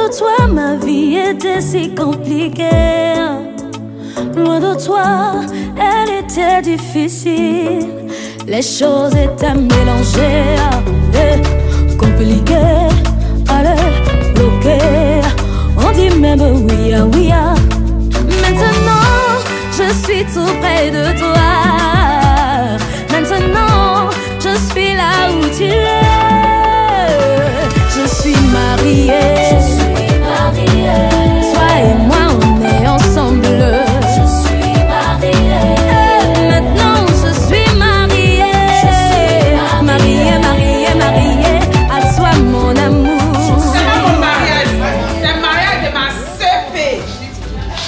de toi, ma vie était si compliquée. Loin de toi, elle était difficile. Les choses étaient mélangées, compliquées, allez, bloquées. On dit même oui, oui. Maintenant, je suis tout près de toi. Maintenant, je suis là où tu es. Je suis mariée. Je suis mariée. Toi et moi, on est ensemble. Je suis mariée. Maintenant, je suis mariée. Je suis mariée, mariée, mariée. À toi, mon amour. C'est pas mon mariage. C'est le mariage de ma CP.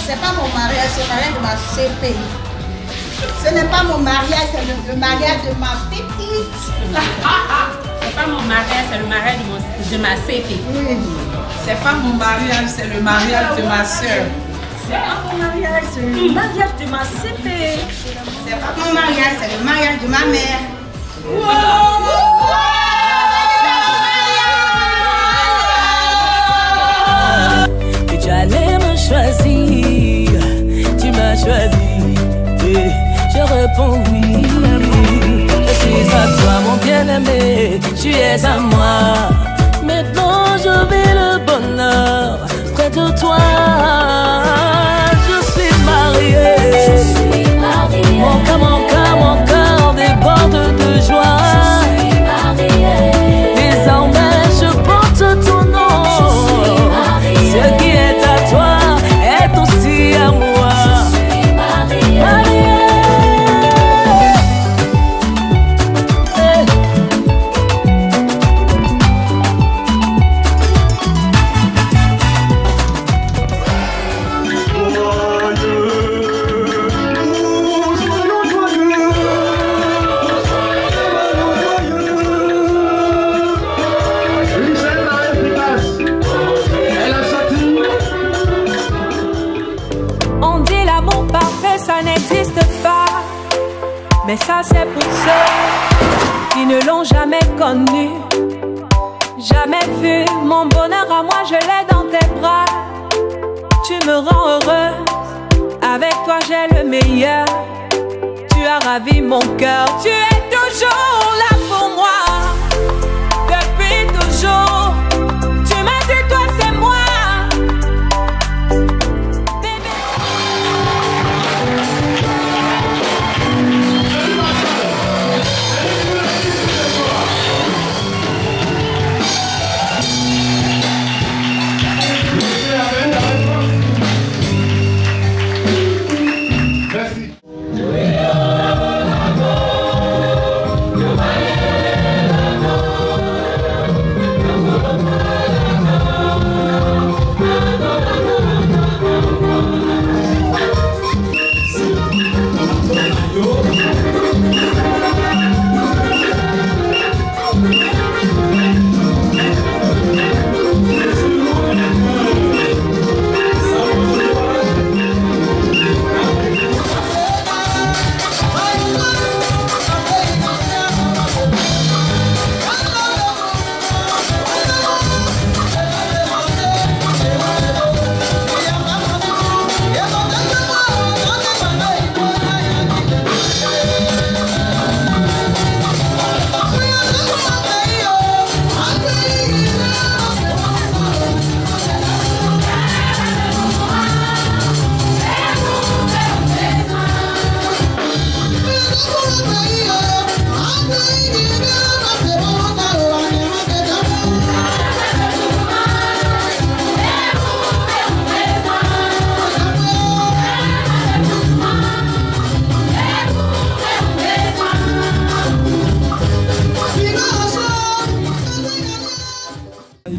C'est pas mon mariage, c'est le mariage de ma CP. Ce n'est pas mon mariage, c'est le mariage de ma petite. C'est pas mon mariage, c'est le mariage de ma CP. Oui. C'est pas mon mariage, c'est le mariage de ma soeur. C'est pas mon mariage, c'est le mariage de ma CP. C'est pas mon mariage, c'est le mariage de ma mère. Que tu allais me choisir, tu m'as choisi. Et je réponds oui. Je suis à toi, mon bien-aimé, tu es à moi. Maintenant je vis le bonheur près de toi. Je suis mariée. Je suis mariée. Mon cœur déborde de joie. Je suis mariée. Désormais je porte ton nom. Je suis mariée. Ce qui est à toi est aussi à moi. Je suis mariée. Mariée. Mais ça c'est pour ceux qui ne l'ont jamais connu, jamais vu. Mon bonheur à moi, je l'ai dans tes bras. Tu me rends heureuse, avec toi j'ai le meilleur. Tu as ravi mon cœur, tu es toujours là pour moi. Depuis toujours, tu m'as dit toi c'est moi.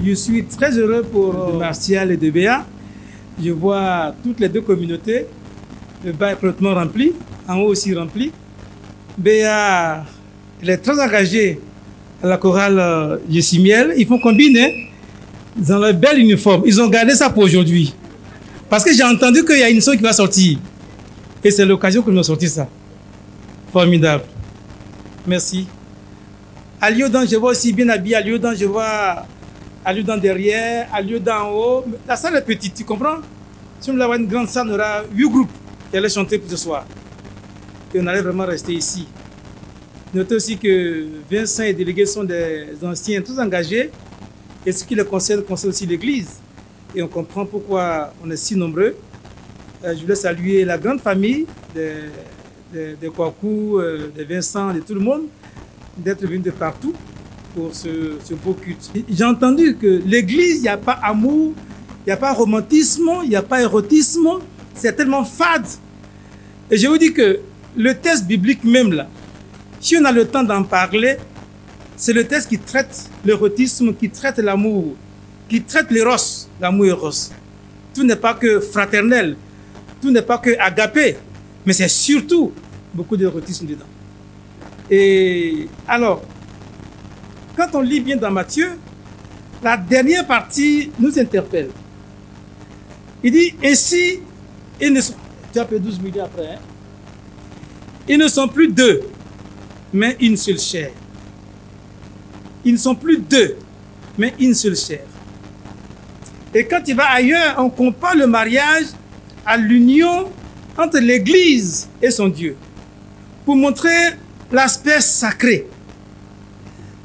Je suis très heureux pour Martial et de Béa. Je vois toutes les deux communautés. Le bas est complètement rempli, en haut aussi rempli. Béa, elle est très engagée à la chorale Yessimiel. Ils font combiner dans leur bel uniforme. Ils ont gardé ça pour aujourd'hui. Parce que j'ai entendu qu'il y a une son qui va sortir. Et c'est l'occasion que nous avons sorti ça. Formidable. Merci. À Lyodan, je vois aussi bien habillé. À Lyodan, je vois à lieu d'en derrière, à lieu d'en haut. La salle est petite, tu comprends? Si on voulait avoir une grande salle, on aura 8 groupes qui allaient chanter pour ce soir. Et on allait vraiment rester ici. Notez aussi que Vincent et les délégués sont des anciens tous engagés. Et ce qui les concerne aussi l'Église. Et on comprend pourquoi on est si nombreux. Je voulais saluer la grande famille de Kwaku, de Vincent, de tout le monde, d'être venus de partout pour ce beau culte. J'ai entendu que l'Église, il n'y a pas amour, il n'y a pas romantisme, il n'y a pas érotisme. C'est tellement fade. Et je vous dis que le texte biblique même là, si on a le temps d'en parler, c'est le texte qui traite l'érotisme, qui traite l'amour, qui traite l'éros, l'amour éros. Tout n'est pas que fraternel, tout n'est pas que agapé, mais c'est surtout beaucoup d'érotisme dedans. Et alors, quand on lit bien dans Matthieu, la dernière partie nous interpelle. Il dit, ainsi, ils ne sont, tu as fait 12 millions après, hein? Ils ne sont plus deux, mais une seule chair. Ils ne sont plus deux, mais une seule chair. Et quand il va ailleurs, on compare le mariage à l'union entre l'Église et son Dieu, pour montrer l'aspect sacré,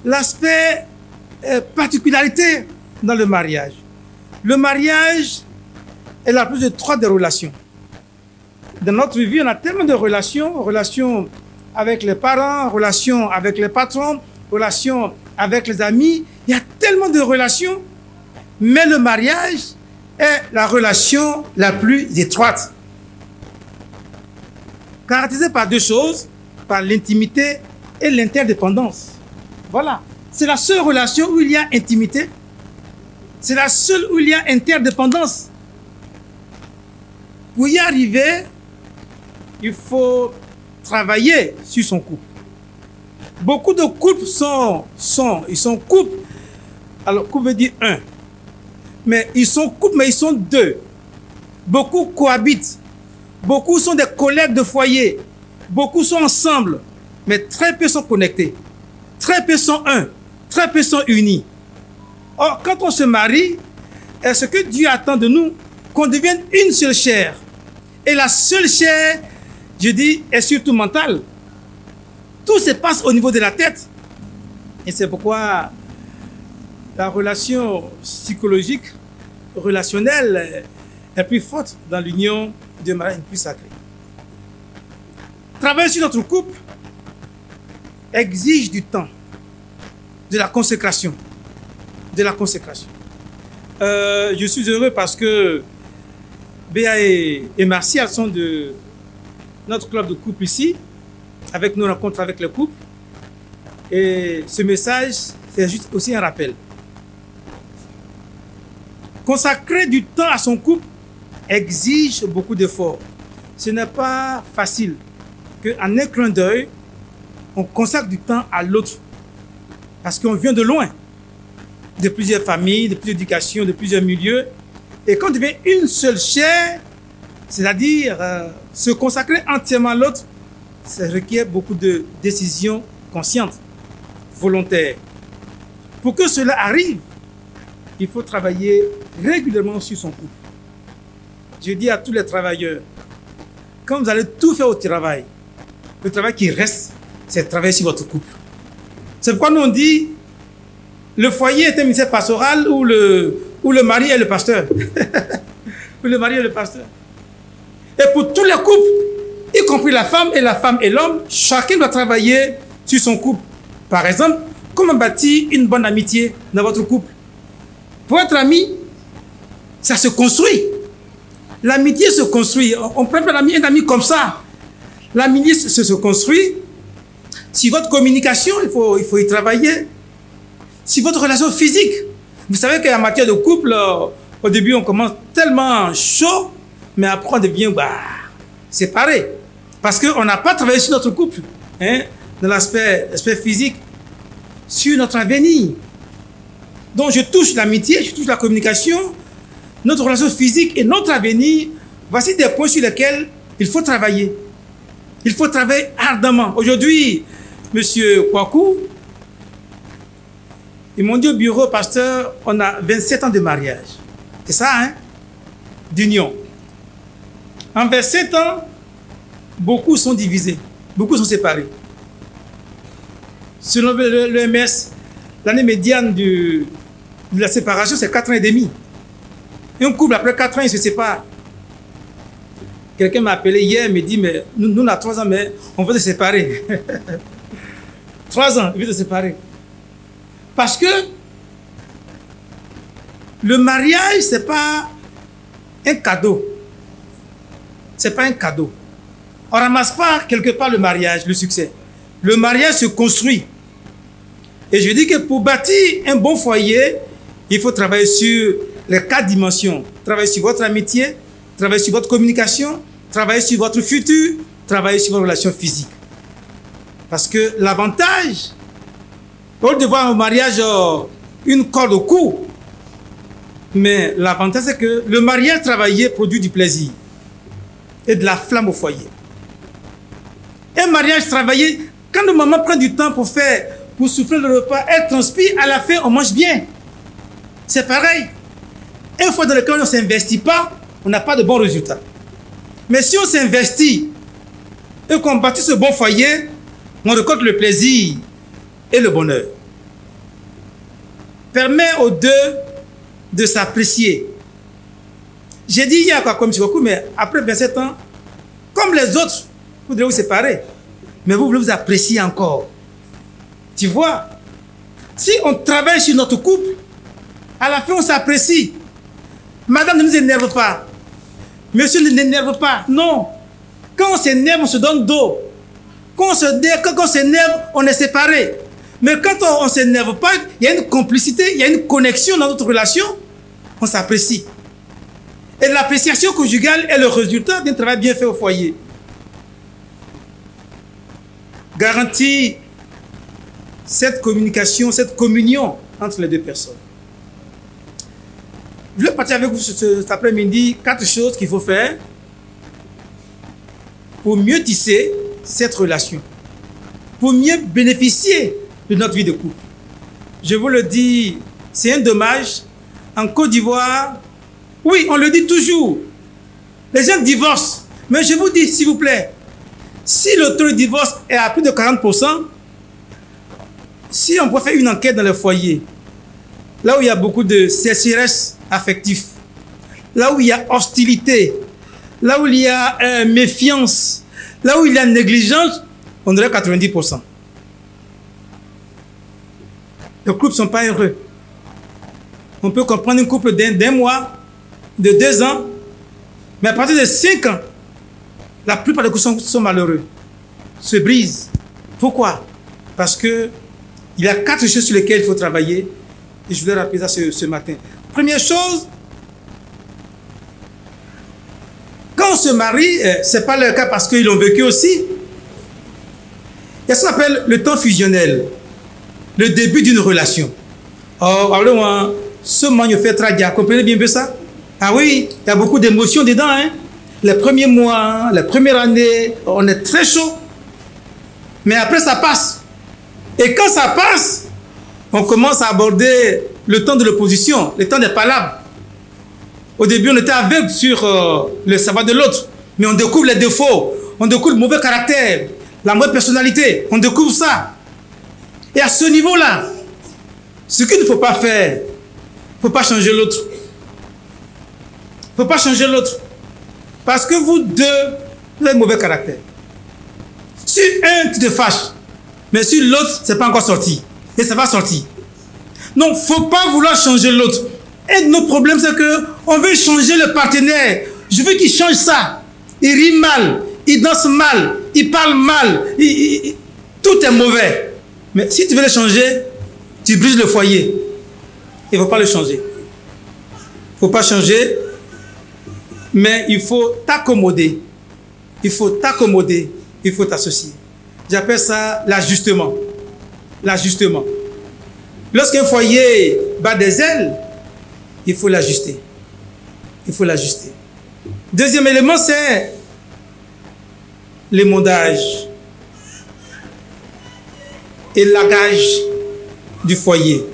l'aspect particularité dans le mariage. Le mariage est la plus étroite des relations. Dans notre vie, on a tellement de relations avec les parents, relations avec les patrons, relations avec les amis. Il y a tellement de relations, mais le mariage est la relation la plus étroite. Caractérisée par deux choses, par l'intimité et l'interdépendance. Voilà. C'est la seule relation où il y a intimité. C'est la seule où il y a interdépendance. Pour y arriver, il faut travailler sur son couple. Beaucoup de couples ils sont couples. Alors, couple veut dire un. Mais ils sont couples, mais ils sont deux. Beaucoup cohabitent. Beaucoup sont des collègues de foyer. Beaucoup sont ensemble. Mais très peu sont connectés. Très peu sont un. Très peu sont unis. Or, quand on se marie, ce que Dieu attend de nous, qu'on devienne une seule chair. Et la seule chair, je dis, est surtout mentale. Tout se passe au niveau de la tête. Et c'est pourquoi la relation psychologique, relationnelle, est plus forte dans l'union de mariage plus sacrée. Travailler sur notre couple exige du temps, de la consécration. De la consécration. Je suis heureux parce que Béa et Martial sont de notre club de couple ici, avec nos rencontres avec les couples. Et ce message, c'est juste aussi un rappel. Consacrer du temps à son couple exige beaucoup d'efforts. Ce n'est pas facile qu'en un clin d'œil, on consacre du temps à l'autre. Parce qu'on vient de loin, de plusieurs familles, de plusieurs éducations, de plusieurs milieux. Et quand on devient une seule chair, c'est-à-dire se consacrer entièrement à l'autre, ça requiert beaucoup de décisions conscientes, volontaires. Pour que cela arrive, il faut travailler régulièrement sur son couple. Je dis à tous les travailleurs, quand vous allez tout faire au travail, le travail qui reste, c'est de travailler sur votre couple. C'est pourquoi nous on dit, le foyer est un ministère pastoral où le mari est le pasteur. Où le mari est le pasteur. Et pour tous les couples, y compris la femme et l'homme, chacun doit travailler sur son couple. Par exemple, comment bâtir une bonne amitié dans votre couple? Pour être ami, ça se construit. L'amitié se construit. On prend un ami comme ça. L'amitié se construit. Si votre communication, il faut y travailler. Si votre relation physique, vous savez qu'en matière de couple, au début on commence tellement chaud, mais après on devient séparé. Parce qu'on n'a pas travaillé sur notre couple, hein, dans l'aspect physique, sur notre avenir. Donc je touche l'amitié, je touche la communication, notre relation physique et notre avenir. Voici des points sur lesquels il faut travailler. Il faut travailler ardemment. Aujourd'hui, Monsieur Kwaku, Ils m'ont dit au bureau, pasteur, on a 27 ans de mariage. C'est ça, hein? D'union. En 27 ans, beaucoup sont divisés, beaucoup sont séparés. Selon l'OMS, l'année médiane de la séparation, c'est 4 ans et demi. Et un couple, après 4 ans, il se sépare. Quelqu'un m'a appelé hier, me dit, mais nous on a 3 ans, mais on veut se séparer. 3 ans, il veut se séparer. Parce que le mariage, ce n'est pas un cadeau. Ce n'est pas un cadeau. On ne ramasse pas quelque part le mariage, le succès. Le mariage se construit. Et je dis que pour bâtir un bon foyer, il faut travailler sur les 4 dimensions. Travailler sur votre amitié, travailler sur votre communication, travailler sur votre futur, travailler sur vos relations physiques. Parce que l'avantage, au lieu de voir au mariage une corde au cou, mais l'avantage c'est que le mariage travaillé produit du plaisir et de la flamme au foyer. Un mariage travaillé, quand nos mamans prennent du temps pour souffler le repas, elles transpirent, à la fin on mange bien. C'est pareil. Une fois dans lequel on ne s'investit pas, on n'a pas de bons résultats. Mais si on s'investit et qu'on bâtit ce bon foyer, on récolte le plaisir et le bonheur. Permet aux deux de s'apprécier. J'ai dit hier quoi, comme M. Bokou, mais après 27 ans, comme les autres, vous devez vous séparer. Mais vous voulez vous apprécier encore. Tu vois, si on travaille sur notre couple, à la fin on s'apprécie. Madame, ne nous énerve pas. Monsieur, ne n'énerve pas. Non. Quand on s'énerve, on se donne dos. Quand on s'énerve, on est séparés. Mais quand on ne s'énerve pas, il y a une complicité, il y a une connexion dans notre relation, on s'apprécie. Et l'appréciation conjugale est le résultat d'un travail bien fait au foyer. Garantit cette communication, cette communion entre les deux personnes. Je vais partir avec vous cet après-midi 4 choses qu'il faut faire pour mieux tisser cette relation, pour mieux bénéficier de notre vie de couple. Je vous le dis, c'est un dommage. En Côte d'Ivoire, oui, on le dit toujours, les gens divorcent. Mais je vous dis, s'il vous plaît, si le taux de divorce est à plus de 40%, si on peut faire une enquête dans le foyer, là où il y a beaucoup de sécheresse affective, là où il y a hostilité, là où il y a méfiance, là où il y a négligence, on dirait 90%. Les couples ne sont pas heureux. On peut comprendre un couple d'un mois, de 2 ans, mais à partir de 5 ans, la plupart des couples sont malheureux, se brisent. Pourquoi? Parce qu'il y a 4 choses sur lesquelles il faut travailler. Et je voulais rappeler ça ce matin. Première chose, quand on se marie, ce n'est pas le cas parce qu'ils l'ont vécu aussi. Il y a ce qu'on appelle le temps fusionnel, le début d'une relation. Oh, parlez-moi, ce magno fait tragia, comprenez bien ça? Ah oui, il y a beaucoup d'émotions dedans. Hein? Les premiers mois, les premières années, on est très chaud. Mais après, ça passe. Et quand ça passe, on commence à aborder le temps de l'opposition, le temps des palabres. Au début, on était aveugle sur le savoir de l'autre. Mais on découvre les défauts, on découvre le mauvais caractère, la mauvaise personnalité. On découvre ça. Et à ce niveau-là, ce qu'il ne faut pas faire, il ne faut pas changer l'autre. Il ne faut pas changer l'autre. Parce que vous deux, vous avez mauvais caractère. Sur un, tu te fâches. Mais sur l'autre, ce n'est pas encore sorti. Et ça va sortir. Donc, il ne faut pas vouloir changer l'autre. Et notre problème, c'est qu'on veut changer le partenaire. Je veux qu'il change ça. Il rit mal, il danse mal, il parle mal. Tout est mauvais. Mais si tu veux le changer, tu brises le foyer. Il ne faut pas le changer. Il ne faut pas changer. Mais il faut t'accommoder. Il faut t'accommoder. Il faut t'associer. J'appelle ça l'ajustement. L'ajustement. Lorsqu'un foyer bat des ailes, il faut l'ajuster. Il faut l'ajuster. Deuxième élément, c'est l'émondage et l'agage du foyer.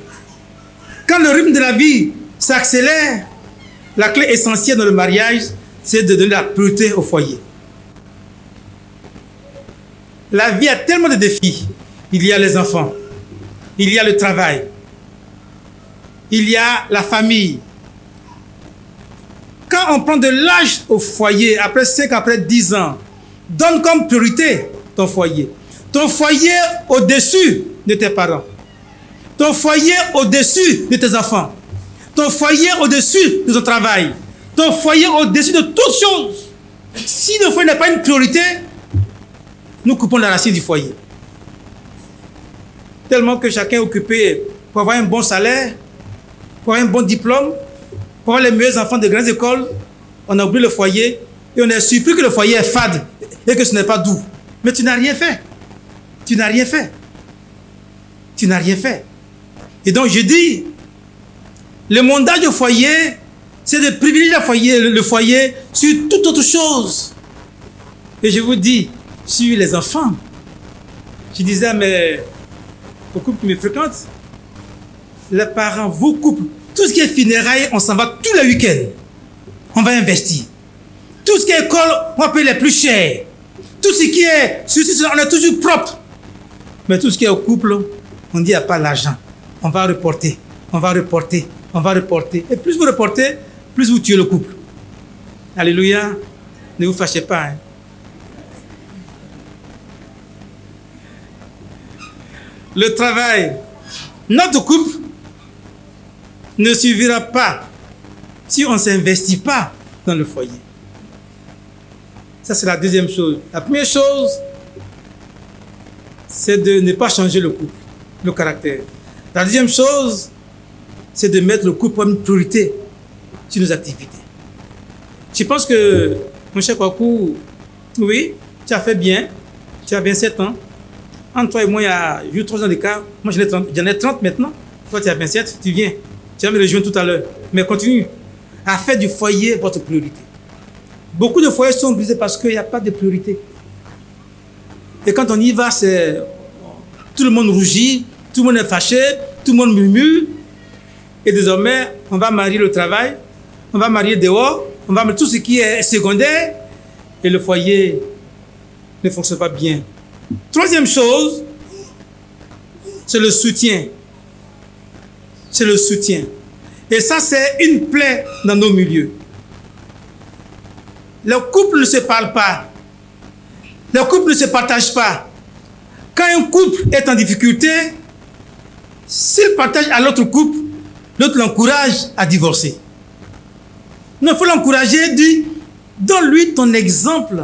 Quand le rythme de la vie s'accélère, la clé essentielle dans le mariage, c'est de donner la priorité au foyer. La vie a tellement de défis. Il y a les enfants, il y a le travail, il y a la famille. Quand on prend de l'âge au foyer, après 5, après 10 ans, donne comme priorité ton foyer. Ton foyer au-dessus de tes parents. Ton foyer au-dessus de tes enfants. Ton foyer au-dessus de ton travail. Ton foyer au-dessus de toutes choses. Si le foyer n'est pas une priorité, nous coupons la racine du foyer. Tellement que chacun est occupé pour avoir un bon salaire, pour avoir un bon diplôme, pour avoir les meilleurs enfants de grandes écoles, on a oublié le foyer et on est surpris que le foyer est fade et que ce n'est pas doux. Mais tu n'as rien fait. Tu n'as rien fait. Tu n'as rien fait. Et donc je dis, le montage du foyer, c'est de privilégier le foyer sur toute autre chose. Et je vous dis, sur les enfants, je disais à aux couples qui me fréquentent, les parents, vos couples, tout ce qui est funérailles, on s'en va tous les week-ends. On va investir. Tout ce qui est école, on va payer les plus chers. Tout ce qui est, on est toujours propre. Mais tout ce qui est au couple, on dit, il n'y a pas l'argent. On va reporter, on va reporter, on va reporter. Et plus vous reportez, plus vous tuez le couple. Alléluia. Ne vous fâchez pas. Hein. Le travail, notre couple ne suffira pas si on ne s'investit pas dans le foyer. Ça, c'est la deuxième chose. La première chose, c'est de ne pas changer le couple, le caractère. La deuxième chose, c'est de mettre le couple comme une priorité sur nos activités. Je pense que, mon cher Kwaku, oui, tu as fait bien, tu as 27 ans. Entre toi et moi, il y a eu 3 ans d'écart. Moi, j'en ai 30 maintenant. Toi, tu as 27, tu viens. Tu vas me rejoindre tout à l'heure. Mais continue à faire du foyer votre priorité. Beaucoup de foyers sont brisés parce qu'il n'y a pas de priorité. Et quand on y va, tout le monde rougit, tout le monde est fâché, tout le monde murmure. Et désormais, on va marier le travail, on va marier dehors, on va mettre tout ce qui est secondaire. Et le foyer ne fonctionne pas bien. Troisième chose, c'est le soutien. C'est le soutien. Et ça, c'est une plaie dans nos milieux. Le couple ne se parle pas. Le couple ne se partage pas. Quand un couple est en difficulté, s'il partage à l'autre couple, l'autre l'encourage à divorcer. Non, il faut l'encourager, dit, donne-lui ton exemple.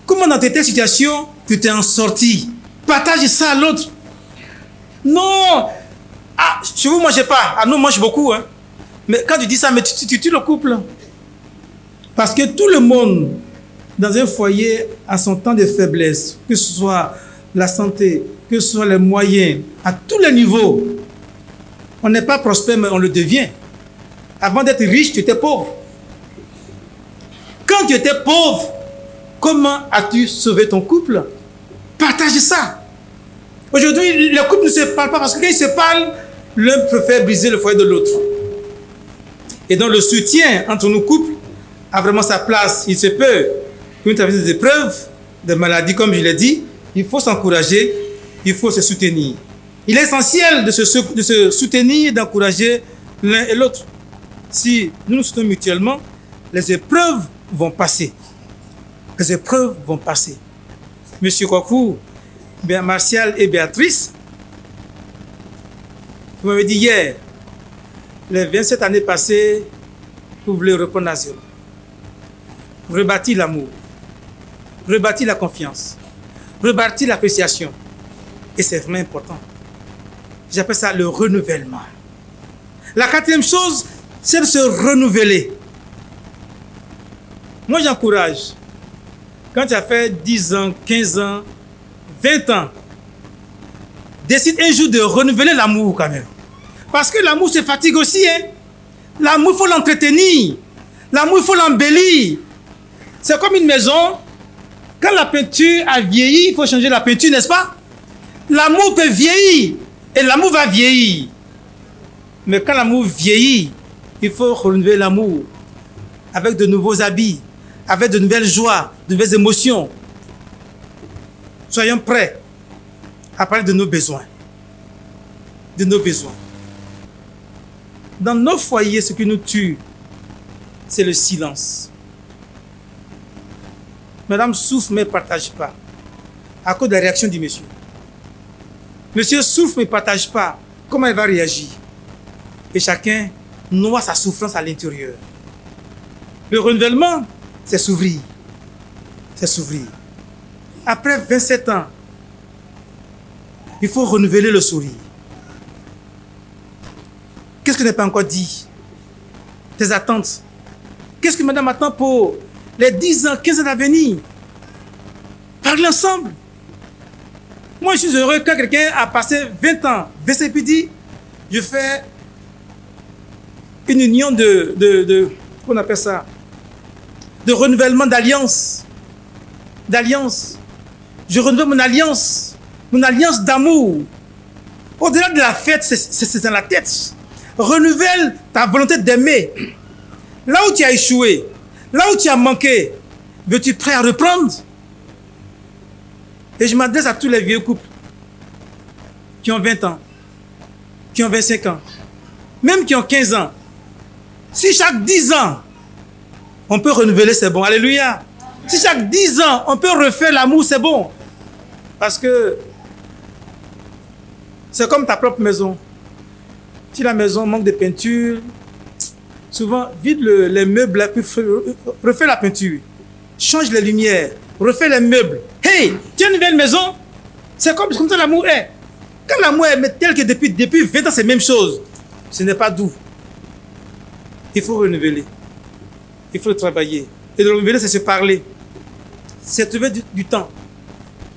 Comment dans telle situation, tu t'es en sorti. Partage ça à l'autre. Non. Ah, chez vous, ne mangez pas. Ah, nous, on mange beaucoup. Hein. Mais quand tu dis ça, mais tu tues le couple. Parce que tout le monde, dans un foyer, a son temps de faiblesse. Que ce soit la santé, que ce soit les moyens, à tous les niveaux. On n'est pas prospère, mais on le devient. Avant d'être riche, tu étais pauvre. Quand tu étais pauvre, comment as-tu sauvé ton couple? Partage ça. Aujourd'hui, les couples ne se parlent pas parce que quand ils se parlent, l'un préfère briser le foyer de l'autre. Et donc le soutien entre nos couples a vraiment sa place. Il se peut que nous traversons des épreuves, des maladies, comme je l'ai dit. Il faut s'encourager, il faut se soutenir. Il est essentiel de se soutenir et d'encourager l'un et l'autre. Si nous nous soutenons mutuellement, les épreuves vont passer. Les épreuves vont passer. Monsieur Kwaku, Martial et Béatrice, vous m'avez dit hier, les 27 années passées, vous voulez reprendre à zéro. Rebâtir l'amour, rebâtir la confiance, rebâtir l'appréciation. Et c'est vraiment important. J'appelle ça le renouvellement. La quatrième chose, c'est de se renouveler. Moi, j'encourage. Quand tu as fait 10 ans, 15 ans, 20 ans, décide un jour de renouveler l'amour quand même. Parce que l'amour se fatigue aussi. Hein? L'amour, il faut l'entretenir. L'amour, il faut l'embellir. C'est comme une maison. Quand la peinture a vieilli, il faut changer la peinture, n'est-ce pas? L'amour peut vieillir. Et l'amour va vieillir. Mais quand l'amour vieillit, il faut renouveler l'amour avec de nouveaux habits, avec de nouvelles joies, de nouvelles émotions. Soyons prêts à parler de nos besoins. De nos besoins. Dans nos foyers, ce qui nous tue, c'est le silence. Madame souffre mais ne partage pas. À cause de la réaction du monsieur. Monsieur souffre mais ne partage pas. Comment il va réagir? Et chacun noie sa souffrance à l'intérieur. Le renouvellement, c'est s'ouvrir. C'est s'ouvrir. Après 27 ans, il faut renouveler le sourire. Qu'est-ce que n'est pas encore dit? Tes attentes. Qu'est-ce que madame attend pour les 10 ans, 15 ans à venir? Parlez ensemble. Moi, je suis heureux quand quelqu'un a passé 20 ans, VCP dit, je fais une union qu'on appelle ça, de renouvellement d'alliance. D'alliance. Je renouvelle mon alliance d'amour. Au-delà de la fête, c'est dans la tête. Renouvelle ta volonté d'aimer. Là où tu as échoué, là où tu as manqué, veux-tu prêt à reprendre? Et je m'adresse à tous les vieux couples qui ont 20 ans, qui ont 25 ans, même qui ont 15 ans. Si chaque 10 ans, on peut renouveler, c'est bon. Alléluia. Si chaque 10 ans, on peut refaire l'amour, c'est bon. Parce que c'est comme ta propre maison. Si la maison manque de peinture, souvent, vide les meubles, puis refais la peinture. Change les lumières, refais les meubles. Hey, tu as une nouvelle maison? C'est comme ça l'amour est. Quand l'amour est tel que depuis 20 ans, c'est la même chose. Ce n'est pas doux. Il faut renouveler. Il faut travailler. Et de renouveler, c'est se parler. C'est trouver du temps.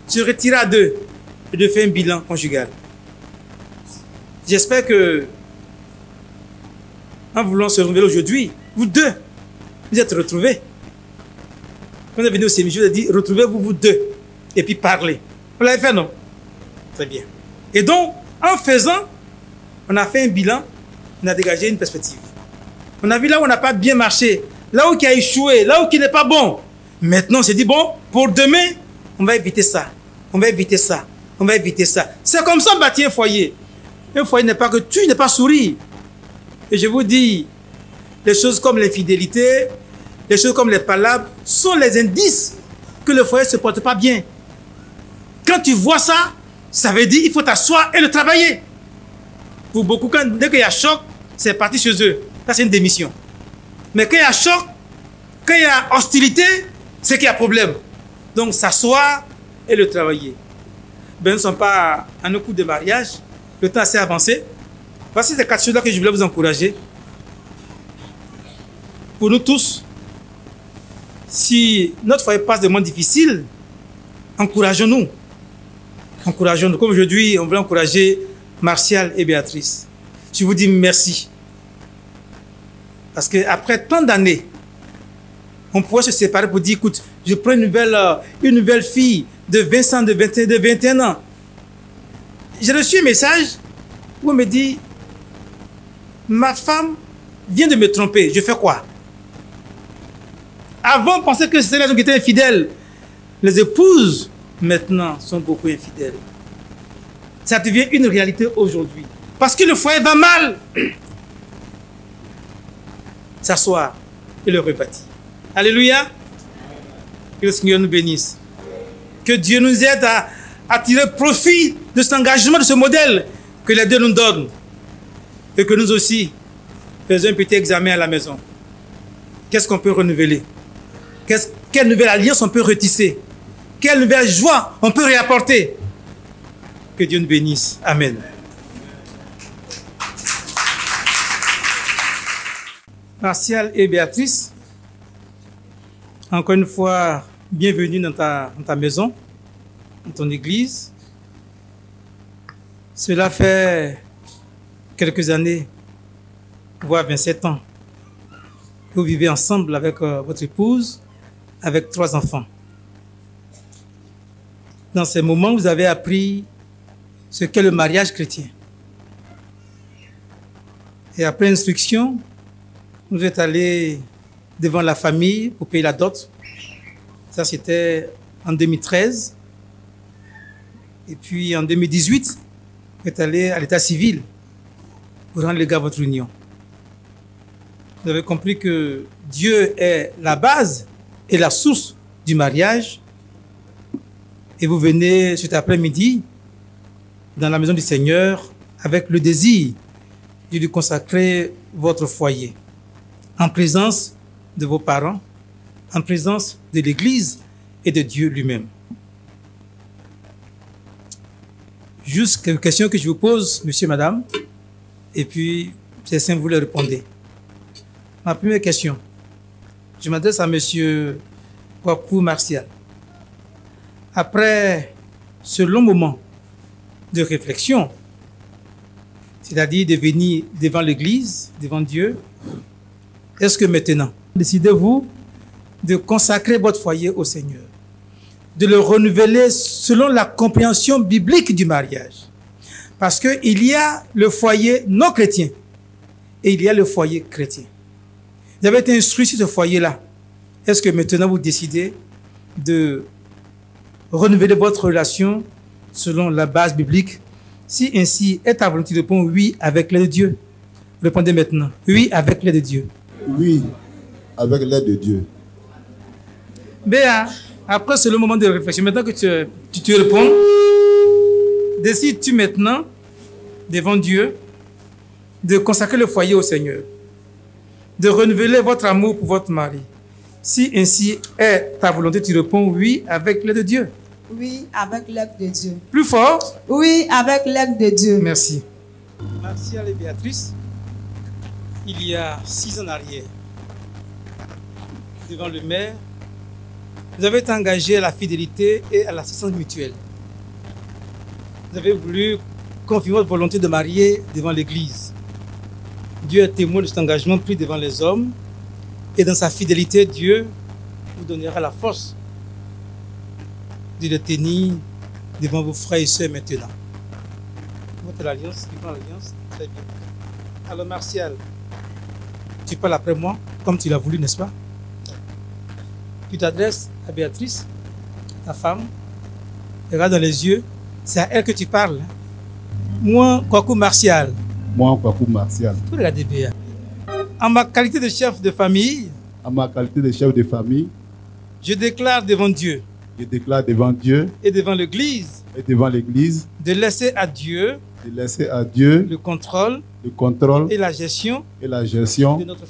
Se retirer à deux et de faire un bilan conjugal. J'espère que, en voulant se renouveler aujourd'hui, vous deux, vous êtes retrouvés. Quand vous êtes venu au séminaire, je vous ai dit, retrouvez-vous vous deux. Et puis parlez. Vous l'avez fait, non? Très bien. Et donc, en faisant, on a fait un bilan, on a dégagé une perspective. On a vu là où on n'a pas bien marché, là où il a échoué, là où il n'est pas bon. Maintenant, on s'est dit, bon, pour demain, on va éviter ça. On va éviter ça. On va éviter ça. C'est comme ça bâtir un foyer. Un foyer n'est pas que tu n'es pas sourire. Et je vous dis, les choses comme l'infidélité, les choses comme les palabres sont les indices que le foyer ne se porte pas bien. Quand tu vois ça, ça veut dire qu'il faut t'asseoir et le travailler. Pour beaucoup, dès qu'il y a choc, c'est parti chez eux. Ça, c'est une démission. Mais quand il y a choc, quand il y a hostilité, c'est qu'il y a problème. Donc, s'asseoir et le travailler. Ben, nous ne sommes pas à nos coups de mariage. Le temps est assez avancé. Voici ces 4 choses-là que je voulais vous encourager. Pour nous tous, si notre foyer passe des moments difficiles, encourageons-nous. Encourageons-nous. Comme aujourd'hui, on veut encourager Martial et Béatrice. Je vous dis merci. Parce qu'après tant d'années, on pourrait se séparer pour dire, écoute, je prends une nouvelle fille de 20 ans, de 21 ans. J'ai reçu un message où on me dit, ma femme vient de me tromper, je fais quoi? Avant, on pensait que c'était les gens qui étaient infidèles. Les épouses, maintenant, sont beaucoup infidèles. Ça devient une réalité aujourd'hui. Parce que le foyer va mal. S'asseoir et le rebâtir. Alléluia. Que le Seigneur nous bénisse. Que Dieu nous aide à tirer profit de cet engagement, de ce modèle que les deux nous donnent. Et que nous aussi faisons un petit examen à la maison. Qu'est-ce qu'on peut renouveler? Quelle nouvelle alliance on peut retisser? Quelle nouvelle joie on peut réapporter? Que Dieu nous bénisse. Amen. Martial et Béatrice, encore une fois, bienvenue dans ta maison, dans ton église. Cela fait quelques années, voire 27 ans, que vous vivez ensemble avec votre épouse, avec 3 enfants. Dans ces moments, vous avez appris ce qu'est le mariage chrétien. Et après instruction, vous êtes allé devant la famille pour payer la dot. Ça, c'était en 2013. Et puis en 2018, vous êtes allé à l'état civil pour rendre légal votre union. Vous avez compris que Dieu est la base et la source du mariage. Et vous venez cet après-midi dans la maison du Seigneur avec le désir de lui consacrer votre foyer en présence de vos parents, en présence de l'Église et de Dieu lui-même. Juste quelques questions que je vous pose, monsieur, madame, et puis c'est simple, vous les répondez. Ma première question, je m'adresse à monsieur Kwaku Martial. Après ce long moment de réflexion, c'est-à-dire de venir devant l'Église, devant Dieu, est-ce que maintenant, décidez-vous de consacrer votre foyer au Seigneur, de le renouveler selon la compréhension biblique du mariage? Parce qu'il y a le foyer non chrétien et il y a le foyer chrétien. Vous avez été instruit sur ce foyer-là. Est-ce que maintenant vous décidez de renouveler votre relation selon la base biblique? Si ainsi est ta volonté, répond oui avec l'aide de Dieu. Répondez maintenant. Oui avec l'aide de Dieu. Oui, avec l'aide de Dieu. Béa, après ce long moment de réflexion, maintenant que tu te réponds, décides-tu maintenant, devant Dieu, de consacrer le foyer au Seigneur, de renouveler votre amour pour votre mari? Si ainsi est ta volonté, tu réponds oui avec l'aide de Dieu. Oui, avec l'aide de Dieu. Plus fort. Oui, avec l'aide de Dieu. Merci. Martial et Béatrice, il y a 6 ans en arrière, devant le maire, vous avez été engagé à la fidélité et à l'assistance mutuelle. Vous avez voulu confirmer votre volonté de marier devant l'Église. Dieu est témoin de cet engagement pris devant les hommes, et dans sa fidélité, Dieu vous donnera la force de le tenir devant vos frères et sœurs maintenant. Votre alliance, tu prends l'alliance, très bien. Alors Martial, tu parles après moi, comme tu l'as voulu, n'est-ce pas? Tu t'adresses à Béatrice, ta femme, regarde dans les yeux, c'est à elle que tu parles. Moi, Kwaku Martial. Moi, Kwaku Martial. Vous regardez bien. En ma qualité de chef de famille, en ma qualité de chef de famille, je déclare devant Dieu, je déclare devant Dieu et devant l'Église, de laisser à Dieu, le contrôle et la gestion de notre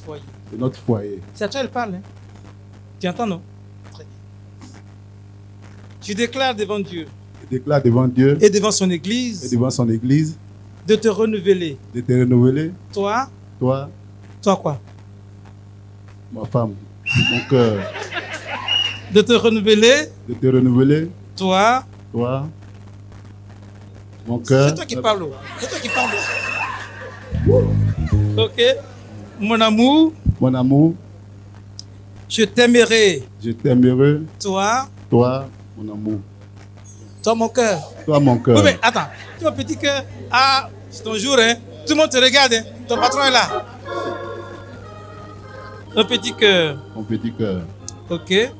foyer. C'est à toi qu'elle parle. Hein? Tu entends, non? Très bien. Je déclare devant Dieu, et devant son Église, de te renouveler. Toi quoi? Ma femme, mon cœur. De te renouveler. Toi, mon cœur. C'est toi qui parles. Ok. Mon amour. Je t'aimerai. Toi, mon amour. Toi, mon cœur. Oui, mais attends. Ton petit cœur. Ah, c'est ton jour, hein. Tout le monde te regarde, hein. Ton patron est là. Mon petit cœur. Ok.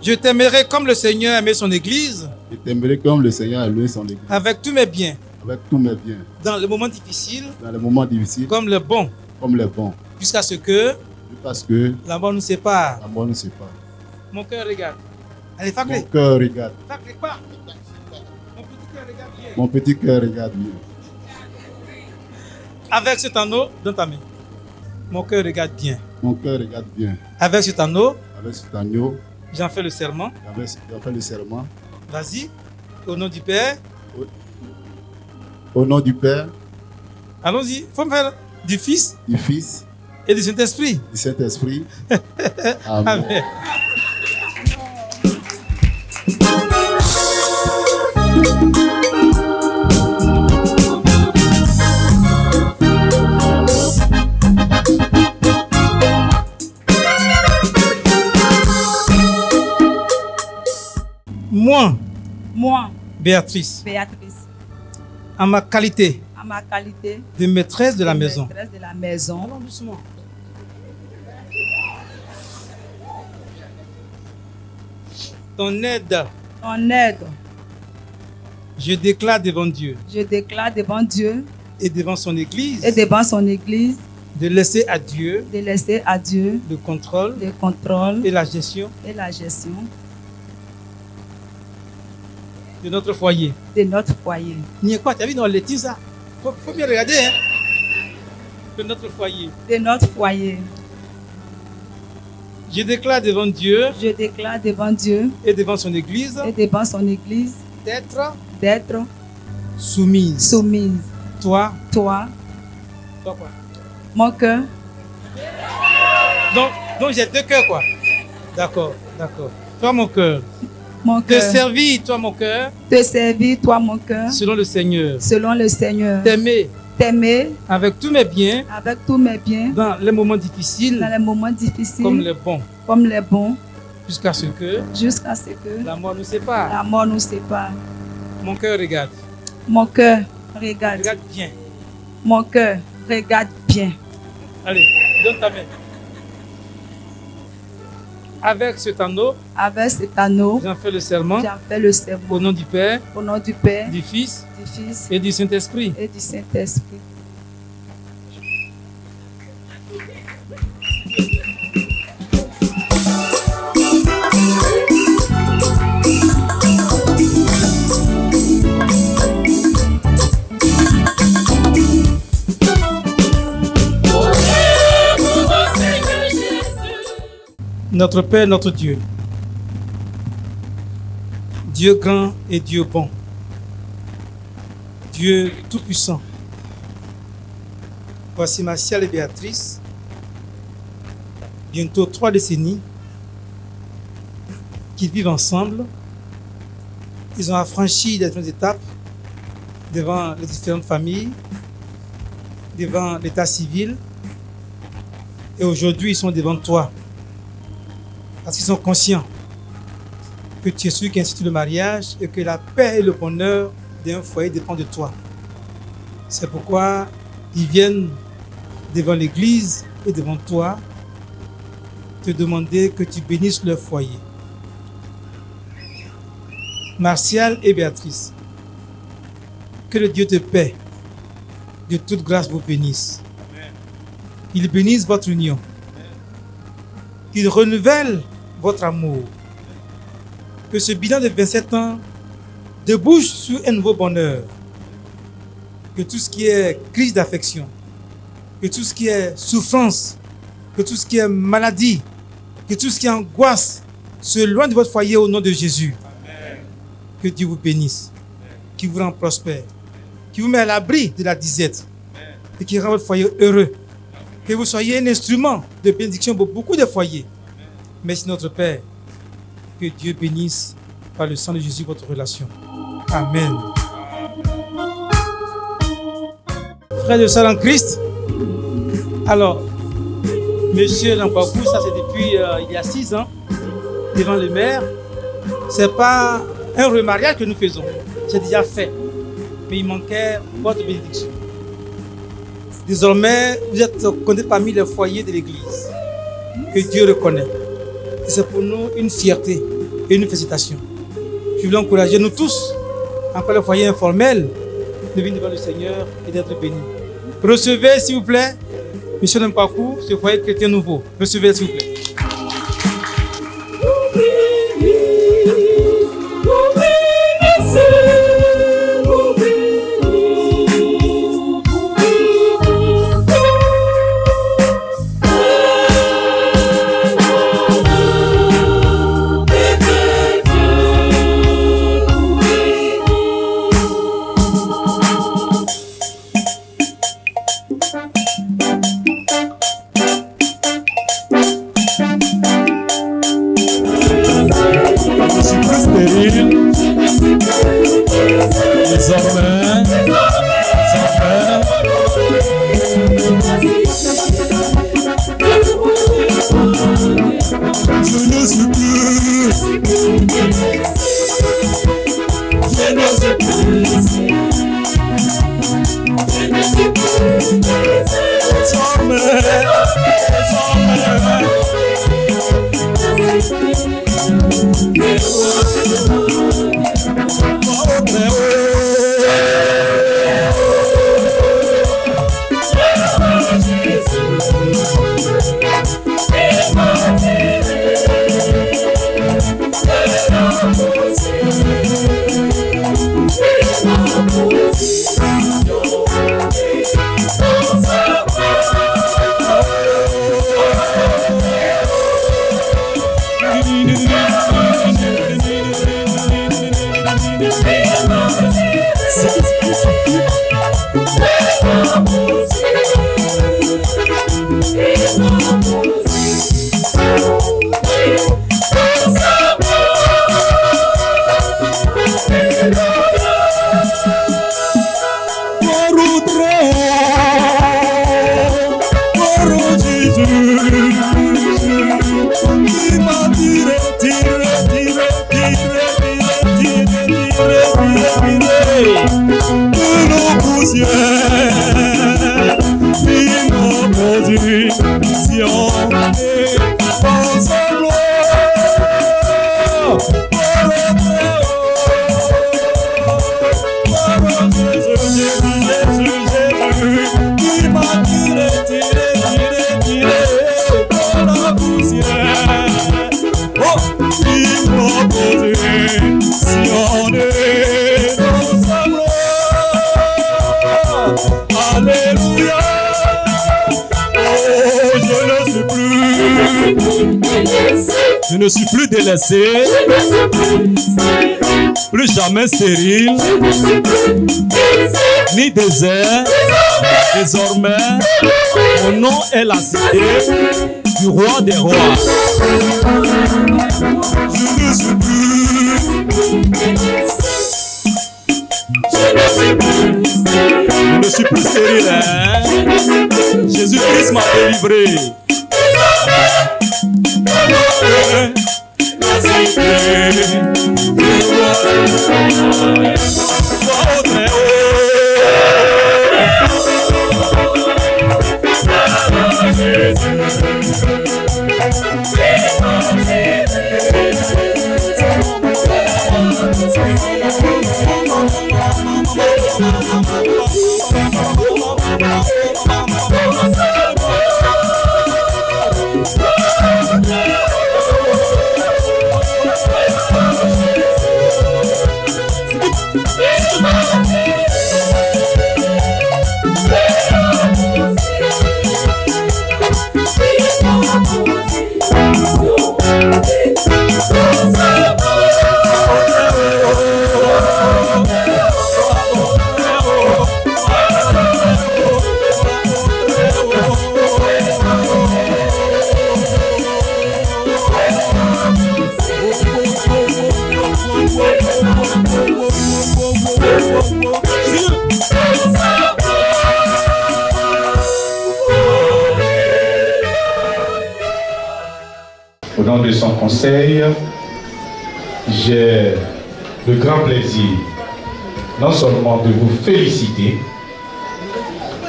Je t'aimerai comme le Seigneur a aimé son Église. Avec tous mes biens. Dans les moments difficiles. Comme le bon. Jusqu'à ce que. La mort nous sépare. Mon cœur regarde. Allez, fais-le. Mon cœur regarde. Fais-le pas. Mon petit cœur regarde bien. Avec cet anneau dans ta main. Mon cœur regarde bien. Avec cet anneau. J'en fais le serment. Vas-y. Au nom du Père. Allons-y. Faut me faire du Fils. Et du Saint-Esprit. Amen. Amen. Moi, Béatrice, Béatrice, en ma qualité ma qualité de maîtresse de la maison. maîtresse de la maison. Allons doucement. Ton aide, Ton aide, je déclare devant Dieu je déclare devant Dieu et devant son Église et devant son Église de laisser à Dieu de laisser à Dieu le contrôle le contrôle et la gestion et la gestion de notre foyer. de notre foyer. N'y a quoi, tu as vu dans les ça? Faut bien regarder, hein? De notre foyer. De notre foyer. Je déclare devant Dieu Je déclare devant Dieu et devant son Église et devant son Église d'être d'être soumise. soumise. Toi, Toi, quoi? mon cœur, Donc j'ai deux cœurs, quoi. D'accord. Toi, mon cœur. mon Te cœur, servir, toi, mon cœur, te servir, toi, mon cœur, selon le Seigneur. selon le Seigneur. T'aimer T'aimer avec tous mes biens avec tous mes biens dans les moments difficiles dans les moments difficiles comme les bons, jusqu'à ce que la mort nous sépare. la mort nous sépare. Mon cœur regarde. Mon cœur regarde. Regarde bien. Mon cœur regarde bien. Allez, donne ta main. Avec cet anneau, Avec cet anneau, j'en fais le serment j'en fais le serment au nom du Père, au nom du Père, du Fils du Fils et du Saint-Esprit. et du Saint-Esprit. Notre Père, notre Dieu, Dieu grand et Dieu bon, Dieu tout-puissant, voici Martial et Béatrice, bientôt 3 décennies qu'ils vivent ensemble. Ils ont affranchi les différentes étapes devant les différentes familles, devant l'état civil, et aujourd'hui ils sont devant toi. Parce qu'ils sont conscients que tu es celui qui institue le mariage et que la paix et le bonheur d'un foyer dépendent de toi. C'est pourquoi ils viennent devant l'église et devant toi te demander que tu bénisses leur foyer. Martial et Béatrice, que le Dieu de paix, de toute grâce vous bénisse. Il bénisse votre union. Il renouvelle votre amour. Que ce bilan de 27 ans débouche sur un nouveau bonheur. Que tout ce qui est crise d'affection, que tout ce qui est souffrance, que tout ce qui est maladie, que tout ce qui est angoisse se loin de votre foyer au nom de Jésus. Amen. Que Dieu vous bénisse, qu'il vous rend prospère, qu'il vous met à l'abri de la disette et qu'il rend votre foyer heureux. Que vous soyez un instrument de bénédiction pour beaucoup de foyers. Merci notre Père. Que Dieu bénisse par le sang de Jésus votre relation. Amen. Frères et sœurs en Christ, alors, Monsieur Lampagou, ça c'est depuis il y a 6 ans, devant le maire. Ce n'est pas un remariage que nous faisons, c'est déjà fait. Mais il manquait votre bénédiction. Désormais, vous êtes comptés parmi les foyers de l'Église que Dieu reconnaît. Et c'est pour nous une fierté et une félicitation. Je voulais encourager nous tous, encore les foyers informels, de venir devant le Seigneur et d'être bénis. Recevez, s'il vous plaît, Monsieur Lampagou, ce foyer chrétien nouveau. Recevez, s'il vous plaît. Je ne suis plus délaissé, plus jamais stérile, ni désert. Désormais, mon nom est la cité du roi des rois. Je ne suis plus stérile, hein? Jésus-Christ m'a délivré. Au nom de son conseil, j'ai le grand plaisir non seulement de vous féliciter,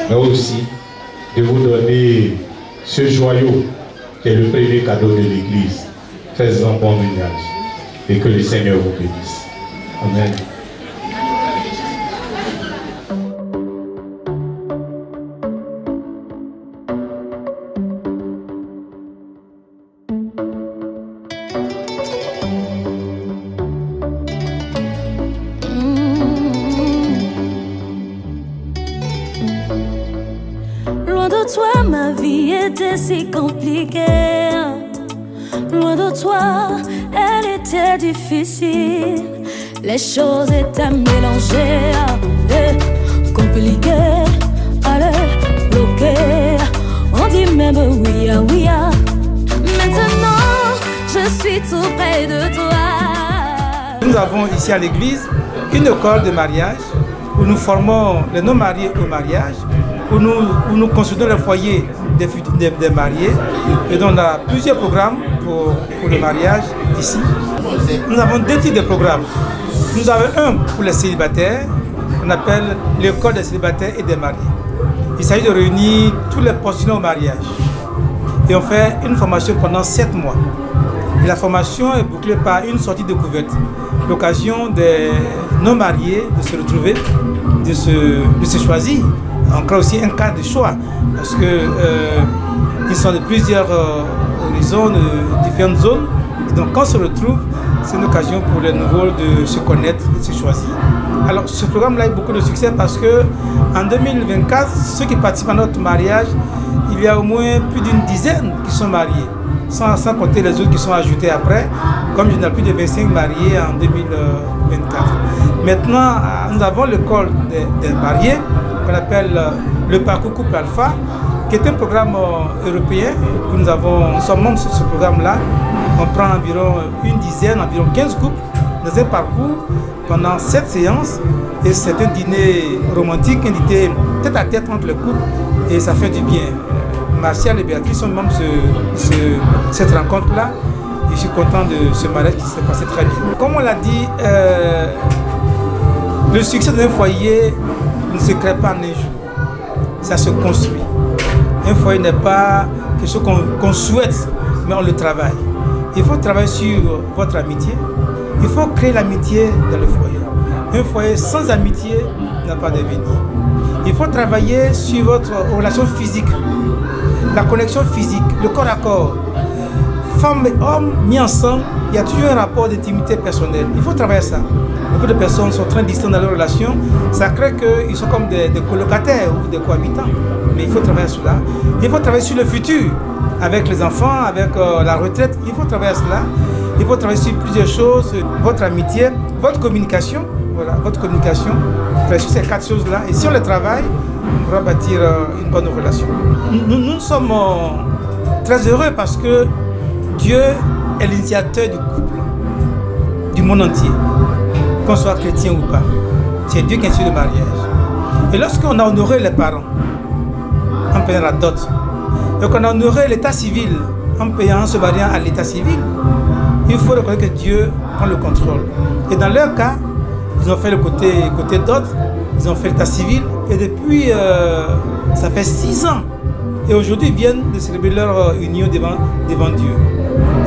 mais aussi de vous donner ce joyau qui est le premier cadeau de l'Église. Faites-en bon ménage et que le Seigneur vous bénisse. Amen. Loin de toi, ma vie était si compliquée. Loin de toi, elle était difficile. Les choses étaient mélangées, compliquées, allez, bloquées. On dit même oui, oui. Maintenant, je suis tout près de toi. Nous avons ici à l'église une école de mariage où nous formons les non-mariés au mariage, où nous construisons le foyer des mariés. Et donc on a plusieurs programmes pour le mariage ici. Nous avons deux types de programmes. Nous avons un pour les célibataires, qu'on appelle l'école des célibataires et des mariés. Il s'agit de réunir tous les postulants au mariage. Et on fait une formation pendant 7 mois. Et la formation est bouclée par une sortie découverte. L'occasion des non-mariés de se retrouver, de se choisir. On crée aussi un cadre de choix, parce qu'ils sont de plusieurs horizons, de différentes zones. Et donc quand on se retrouve, c'est une occasion pour les nouveaux de se connaître, de se choisir. Alors ce programme-là a eu beaucoup de succès parce qu'en 2024, ceux qui participent à notre mariage, il y a au moins plus d'une dizaine qui sont mariés, sans compter les autres qui sont ajoutés après, comme il y en a plus de 25 mariés en 2024. Maintenant, nous avons l'école des mariés, qu'on appelle le parcours couple alpha, qui est un programme européen que nous sommes membres sur ce programme-là. On prend environ une dizaine, environ 15 couples dans un parcours pendant 7 séances. Et c'est un dîner romantique, un dîner tête à tête entre les couples et ça fait du bien. Martial et Béatrice sont membres de cette rencontre-là et je suis content de ce mariage qui s'est passé très bien. Comme on l'a dit, le succès d'un foyer ne se crée pas en un jour, ça se construit. Un foyer n'est pas quelque chose qu'on souhaite, mais on le travaille. Il faut travailler sur votre amitié, il faut créer l'amitié dans le foyer. Un foyer sans amitié n'a pas d'avenir. Il faut travailler sur votre relation physique, la connexion physique, le corps à corps. Femmes et hommes mis ensemble, il y a toujours un rapport d'intimité personnelle. Il faut travailler ça. Beaucoup de personnes sont très distantes dans leur relation. Ça crée qu'ils sont comme des colocataires ou des cohabitants. Mais il faut travailler sur cela. Il faut travailler sur le futur, avec les enfants, avec la retraite. Il faut travailler sur cela. Il faut travailler sur plusieurs choses, votre amitié, votre communication. Voilà, votre communication, travailler sur ces 4 choses-là. Et si on les travaille, on pourra bâtir une bonne relation. Nous sommes très heureux parce que Dieu est l'initiateur du couple, du monde entier, qu'on soit chrétien ou pas. C'est Dieu qui institue le mariage. Et lorsqu'on a honoré les parents en payant la dot, et qu'on a honoré l'état civil en payant, se mariant à l'état civil, il faut reconnaître que Dieu prend le contrôle. Et dans leur cas, ils ont fait le côté dot, ils ont fait l'état civil, et depuis, ça fait 6 ans. Et aujourd'hui, ils viennent de célébrer leur union devant Dieu.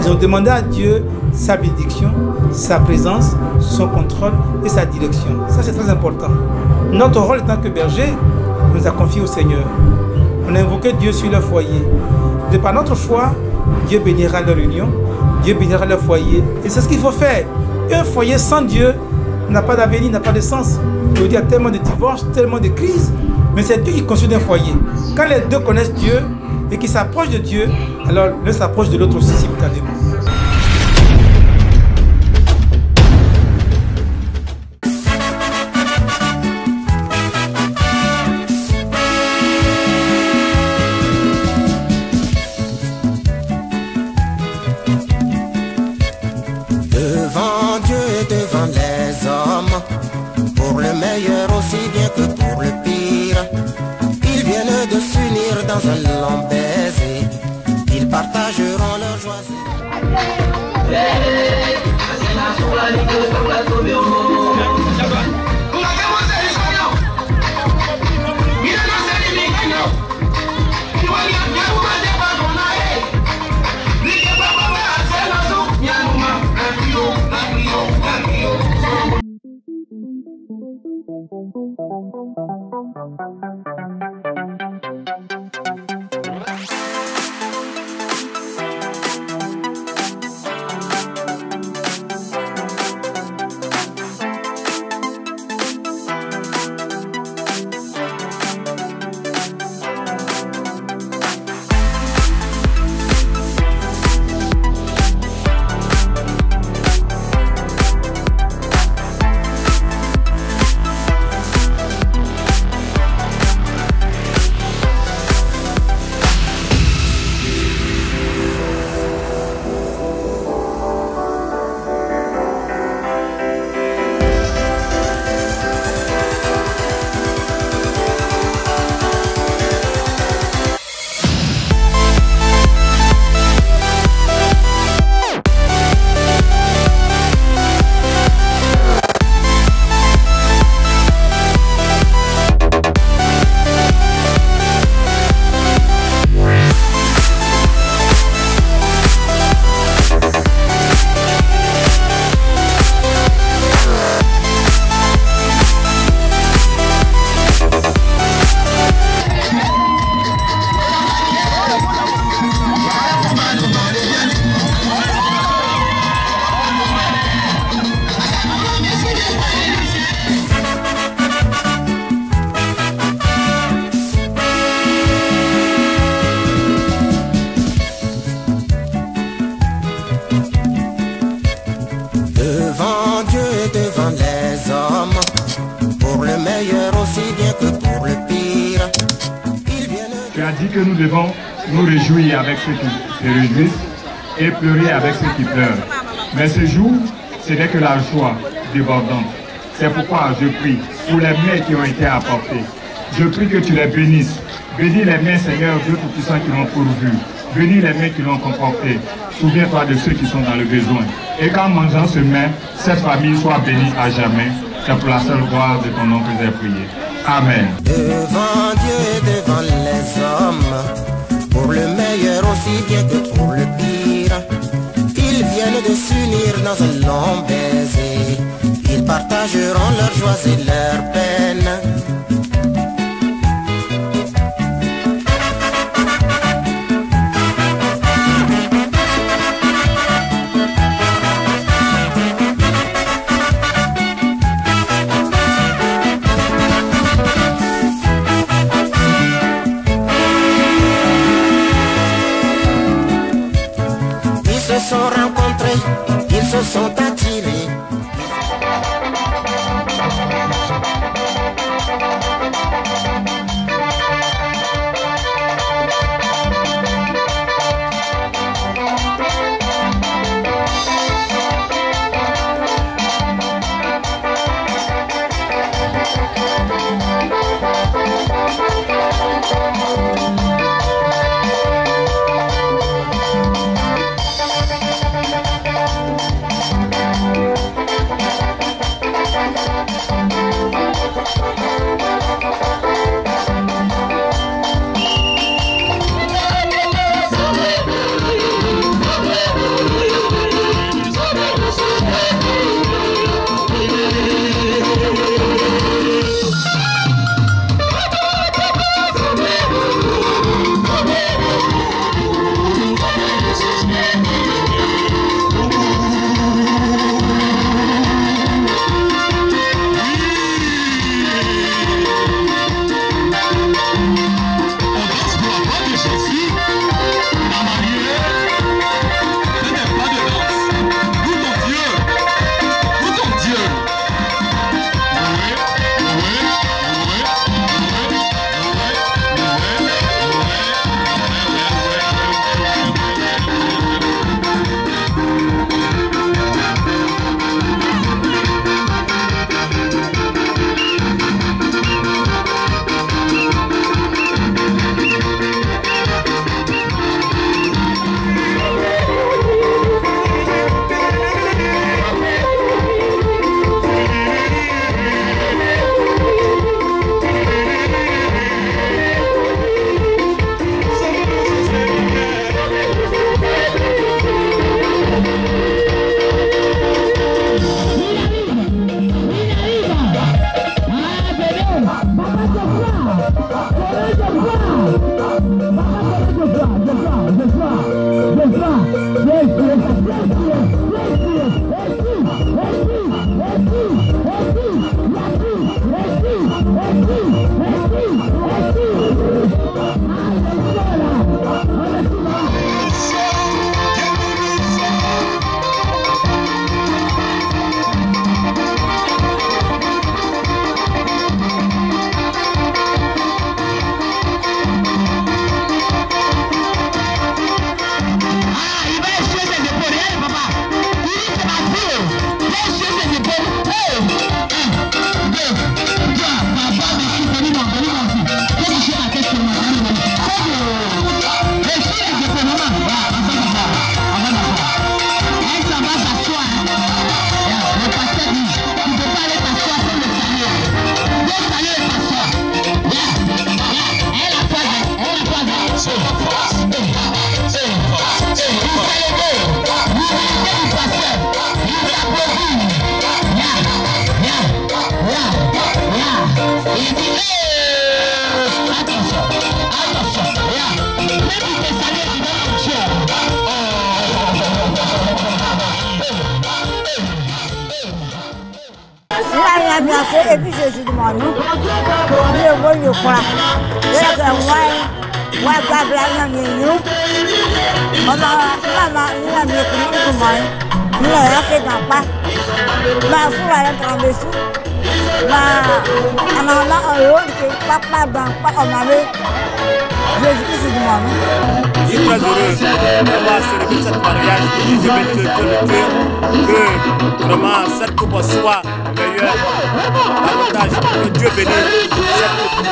Ils ont demandé à Dieu sa bénédiction, sa présence, son contrôle et sa direction. Ça, c'est très important. Notre rôle en tant que berger, on nous a confié au Seigneur. On a invoqué Dieu sur leur foyer. De par notre foi, Dieu bénira leur union, Dieu bénira leur foyer. Et c'est ce qu'il faut faire. Un foyer sans Dieu n'a pas d'avenir, n'a pas de sens. Il y a tellement de divorces, tellement de crises, mais c'est Dieu qui construit un foyer. Quand les deux connaissent Dieu et qui s'approchent de Dieu, alors l'un s'approche de l'autre aussi simultanément. Devant Dieu et devant les hommes, pour le meilleur aussi bien que pour le pire, ils viennent de s'unir dans un long baiser, ils partageront leur joie. dit que nous devons nous réjouir avec ceux qui se réjouissent et pleurer avec ceux qui pleurent. Mais ce jour, ce n'est que la joie débordante. C'est pourquoi je prie pour les mets qui ont été apportés. Je prie que tu les bénisses. Bénis les mains, Seigneur, Dieu Tout-Puissant, qui l'ont pourvu. Bénis les mains qui l'ont comporté. Souviens-toi de ceux qui sont dans le besoin. Et qu'en mangeant ce mets, cette famille soit bénie à jamais. C'est pour la seule gloire de ton nom que j'ai prié. Amen. Devant Dieu et devant les hommes, pour le meilleur aussi bien que pour le pire, ils viennent de s'unir dans un long baiser. Ils partageront leurs joies et leurs peines. Ils se sont rencontrés, ils se sont attirés. Et puis je suis de mon nom. Je vois le quoi. Je vais voir la blague de nous. On a mis pour moi. Nous avons fait un pas. Ma fille va être en dessous. Ma maman a eu papa dans pas en avait. Jésus-Christ du monde. Je suis très heureux d'avoir célébré ce mariage. Je bénis Dieu que vraiment cette coupe soit meilleure. Davantage que Dieu bénisse cette coupe.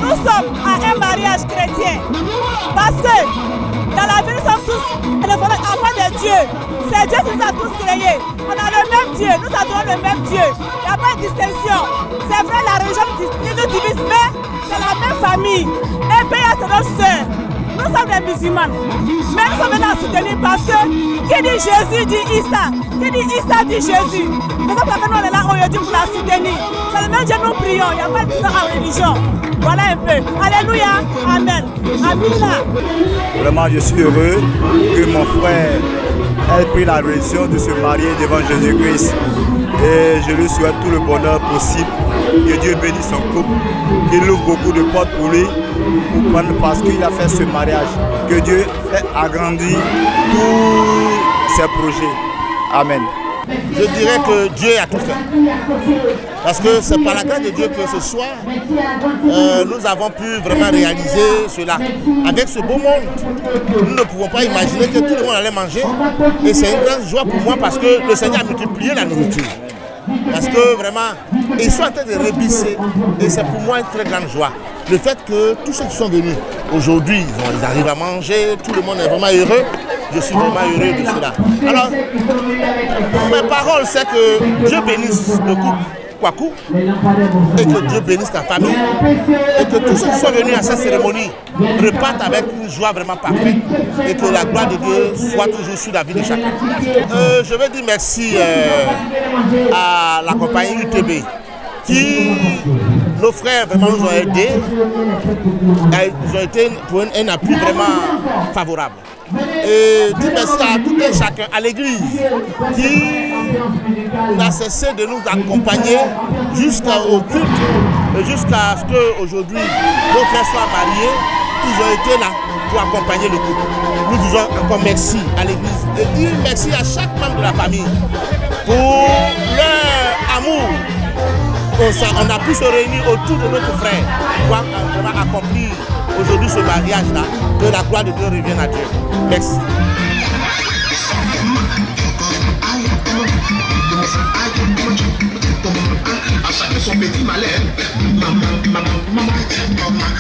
Nous sommes à un mariage chrétien parce que dans la vie nous sommes tous les enfants de Dieu. C'est Dieu qui nous a tous créés. On a le même Dieu, nous adorons le même Dieu. Il n'y a pas de distinction. C'est vrai, la religion nous divise, mais c'est la même famille. Un pays c'est notre soeur. Nous sommes des musulmans. Mais nous sommes venus à soutenir parce que qui dit Jésus dit Issa. Qui dit Issa dit Jésus. C'est pour ça que nous on est là aujourd'hui pour la soutenir. C'est le même Dieu nous prions. Il n'y a pas de différence en religion. Voilà un peu. Alléluia. Amen. Amina. Vraiment, je suis heureux que mon frère ait pris la décision de se marier devant Jésus-Christ. Et je lui souhaite tout le bonheur possible. Que Dieu bénisse son couple. Qu'il ouvre beaucoup de portes pour lui. Parce qu'il a fait ce mariage. Que Dieu ait agrandi tous ses projets. Amen. Je dirais que Dieu a tout fait. Parce que c'est par la grâce de Dieu que ce soir, nous avons pu vraiment réaliser cela. Avec ce beau monde, nous ne pouvons pas imaginer que tout le monde allait manger. Et c'est une grande joie pour moi parce que le Seigneur a multiplié la nourriture. Parce que vraiment, ils sont en train de rebisser. Et c'est pour moi une très grande joie. Le fait que tous ceux qui sont venus aujourd'hui, ils arrivent à manger, tout le monde est vraiment heureux. Je suis vraiment heureux de cela. Alors, ma parole, c'est que Dieu bénisse le couple Kwaku et que Dieu bénisse ta famille et que tous ceux qui sont venus à cette cérémonie repartent avec une joie vraiment parfaite et que la gloire de Dieu soit toujours sur la vie de chacun. Je veux dire merci à la compagnie UTB qui, nos frères vraiment nous ont aidés. Ils ont été pour un appui vraiment favorable. Et dire merci à tout et chacun, à l'église qui n'a cessé de nous accompagner jusqu'au culte et jusqu'à ce qu'aujourd'hui nos frères soient mariés. Ils ont été là pour accompagner le couple. Nous disons encore merci à l'église et dire merci à chaque membre de la famille pour leur amour. On a pu se réunir autour de notre frère pour vraiment accomplir aujourd'hui ce mariage-là, que la gloire de Dieu revienne à Dieu. Merci. À chacun son petit malin. Maman, maman, maman, maman, maman,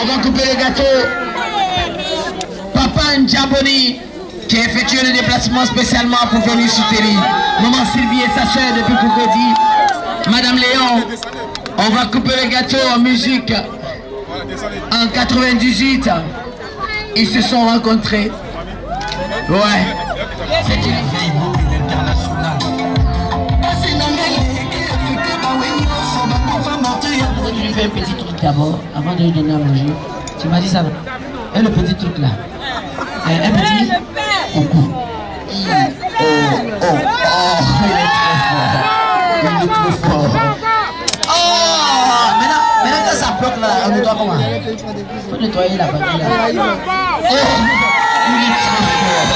On va couper le gâteau. Papa Ndjaboni qui a effectué le déplacement spécialement pour venir soutenir maman Sylvie et sa soeur depuis Cocody. Madame Léon, on va couper le gâteau en musique. En 98, ils se sont rencontrés. Ouais. C'est une veille internationale. Je vais faire un petit truc d'abord, avant de lui donner à manger. Tu m'as dit ça, non? Et le petit truc là. Un petit coucou. Il est trop fort. Oh, maintenant que ça bloque là, on nettoie comment? Il faut nettoyer la partie là. Oh, il est trop fort.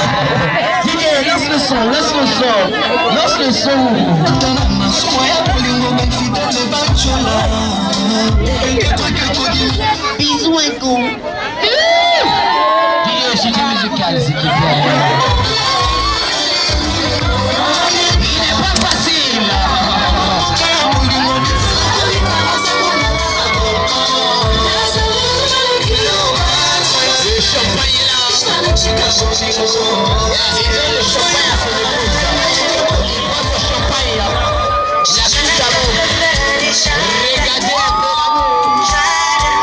Didier, lance le son, lance le son, lance le son. Bisous un coup. Didier, c'est du musical, s'il te plaît. Il n'est pas facile. Le champagne est là. Le champagne a son épouse. Il boit son champagne. La coupe d'amour. Regardez un peu l'amour.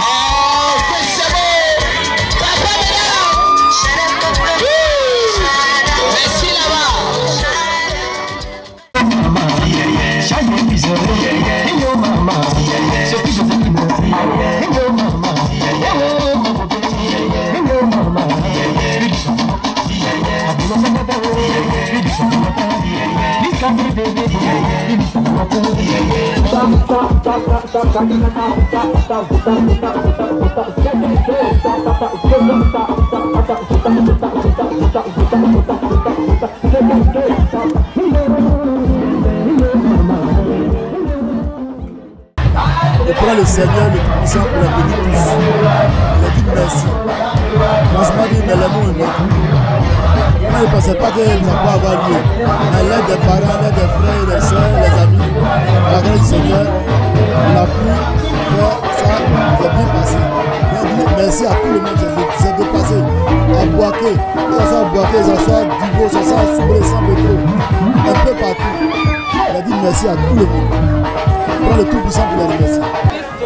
Oh, que c'est beau. Papa est là. Merci Et prends le Seigneur le Tout-Puissant pour la bénir tous. Il a dit merci. Moi je m'ai dit, mais l'amour est mort. Moi je ne pensais pas qu'il ne va pas avoir lieu. Mais l'aide des parents, l'aide des frères, des soeurs, des amis, à la grâce du Seigneur, on a pu faire ça, c'est bien passé. Merci à tout le monde, c'est dépassé. À Boaké, que ce soit à Boaké, que ce soit à Divo, que ce soit à Soubré, sans métro, un peu partout. Il a dit merci à tout le monde. Prends le Tout-Puissant pour les remercier.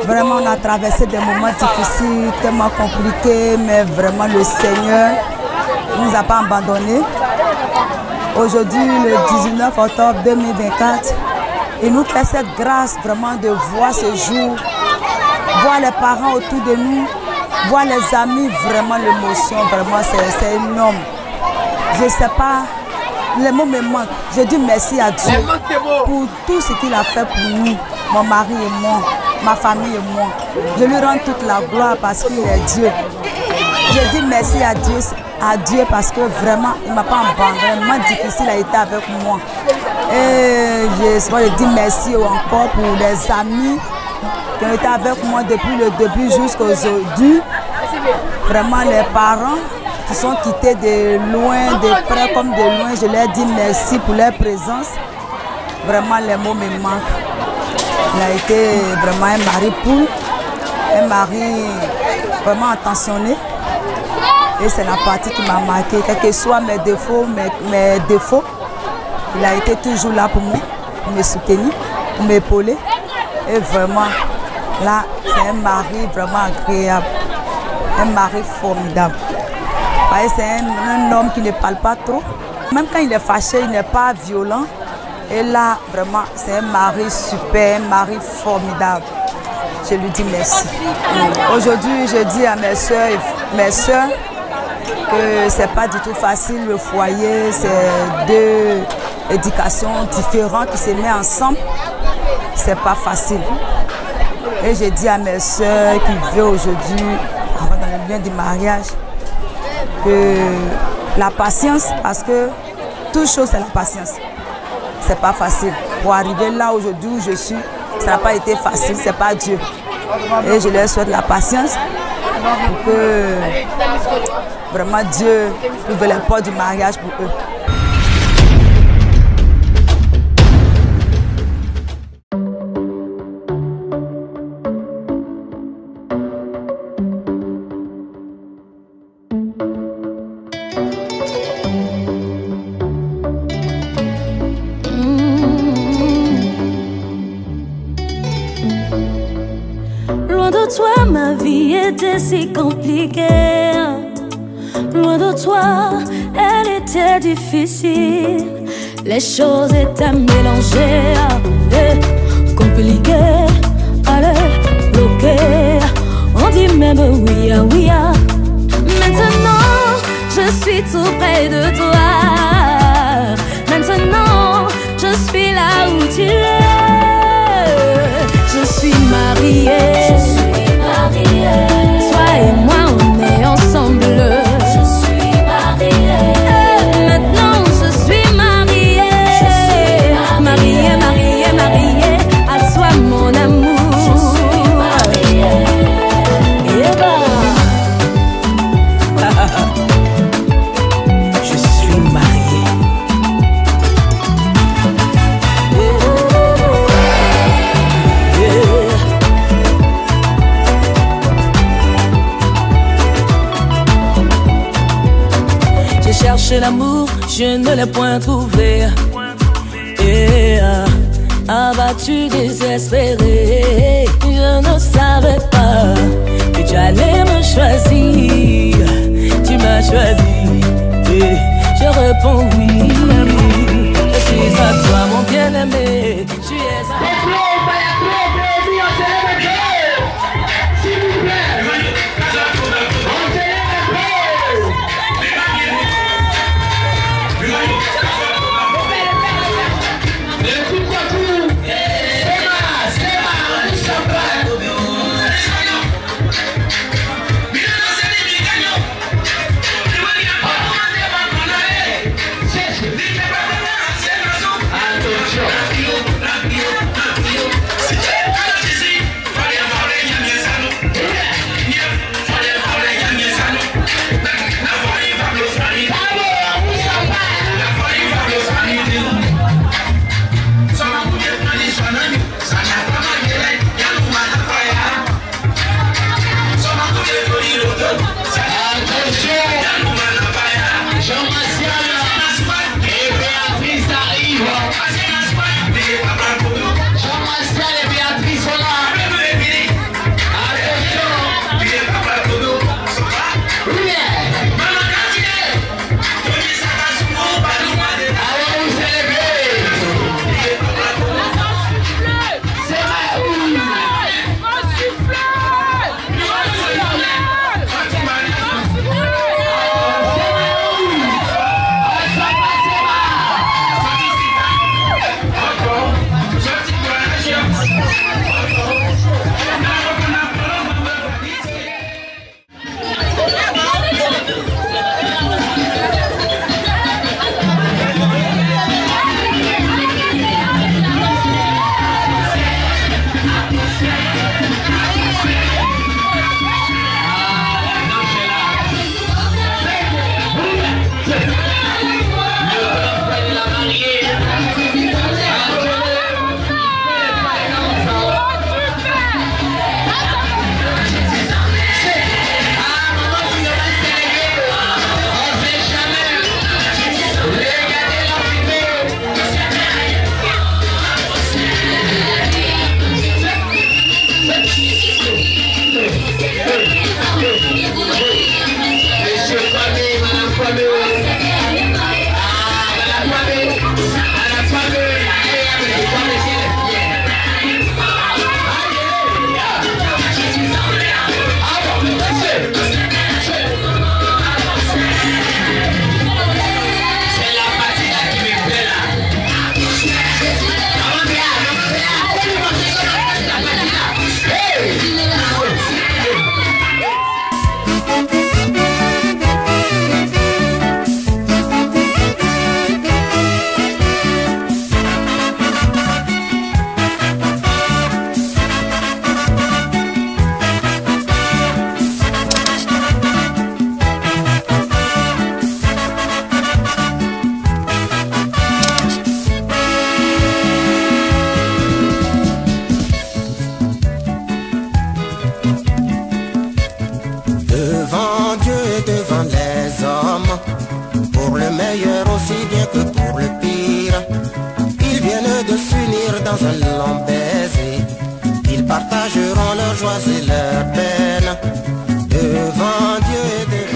Vraiment, on a traversé des moments difficiles, tellement compliqués, mais vraiment le Seigneur ne nous a pas abandonnés. Aujourd'hui, le 19 octobre 2024, il nous fait cette grâce vraiment de voir ce jour, voir les parents autour de nous, voir les amis, vraiment l'émotion, vraiment c'est énorme. Je ne sais pas, les mots me manquent. Je dis merci à Dieu pour tout ce qu'il a fait pour nous, mon mari et moi, ma famille et moi. Je lui rends toute la gloire parce qu'il est Dieu. Je dis merci à Dieu parce que vraiment, il ne m'a pas abandonné. Vraiment difficile a été avec moi. Et je dis merci encore pour les amis qui ont été avec moi depuis le début jusqu'à aujourd'hui. Vraiment les parents qui sont quittés de loin, de près comme de loin, je leur dis merci pour leur présence. Vraiment les mots me manquent. Il a été vraiment un mari poule, un mari vraiment attentionné. Et c'est la partie qui m'a marqué, quels que soient mes défauts, mes défauts. Il a été toujours là pour moi, pour me soutenir, pour m'épauler. Et vraiment, là, c'est un mari vraiment agréable, un mari formidable. C'est un homme qui ne parle pas trop. Même quand il est fâché, il n'est pas violent. Et là, vraiment, c'est un mari super, un mari formidable. Je lui dis merci. Aujourd'hui, je dis à mes soeurs que c'est pas du tout facile le foyer, c'est deux éducations différentes qui se mettent ensemble. C'est pas facile. Et je dis à mes soeurs qui veulent aujourd'hui, dans le lien du mariage, que la patience, parce que toute chose c'est la patience. C'est pas facile. Pour arriver là aujourd'hui où je suis, ça n'a pas été facile, c'est pas Dieu. Et je leur souhaite la patience pour que vraiment Dieu ouvre les portes du mariage pour eux. Toi, ma vie était si compliquée. Loin de toi, elle était difficile. Les choses étaient mélangées, compliquées, allez, bloquées. On dit même oui, oui. Maintenant, je suis tout près de toi. Maintenant, je suis là où tu es. Je suis mariée. Toi et moi, on est ensemble. Je suis mariée. Maintenant, je suis mariée. Mariée, mariée, mariée. À toi, mon amour. Je suis mariée. Je suis mariée. Chercher l'amour, je ne l'ai point trouvé. Et abattu, désespéré, je ne savais pas que tu allais me choisir. Tu m'as choisi et je réponds oui. Je suis à toi, mon bien-aimé. Tu es à moi. meilleur aussi bien que pour le pire. Ils viennent de s'unir dans un long baiser. Ils partageront leurs joies et leurs peines devant Dieu et devant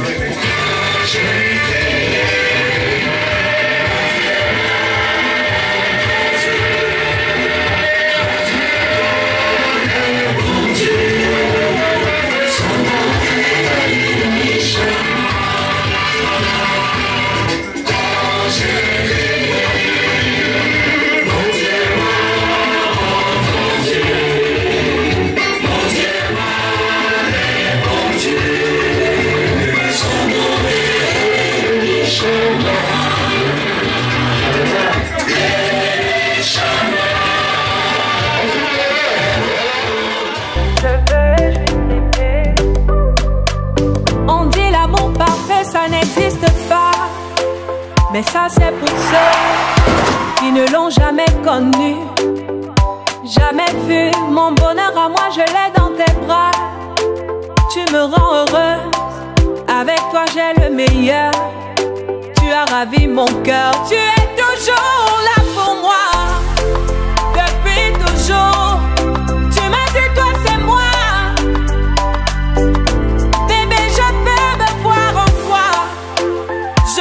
ça n'existe pas, mais ça c'est pour ceux qui ne l'ont jamais connu, jamais vu. Mon bonheur à moi, je l'ai dans tes bras. Tu me rends heureuse, avec toi j'ai le meilleur. Tu as ravi mon cœur, tu es toujours là pour moi, depuis toujours. Tu m'as dit toi c'est moi.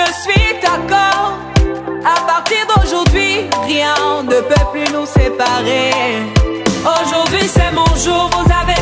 Je suis d'accord, à partir d'aujourd'hui, rien ne peut plus nous séparer. Aujourd'hui c'est mon jour, vous avez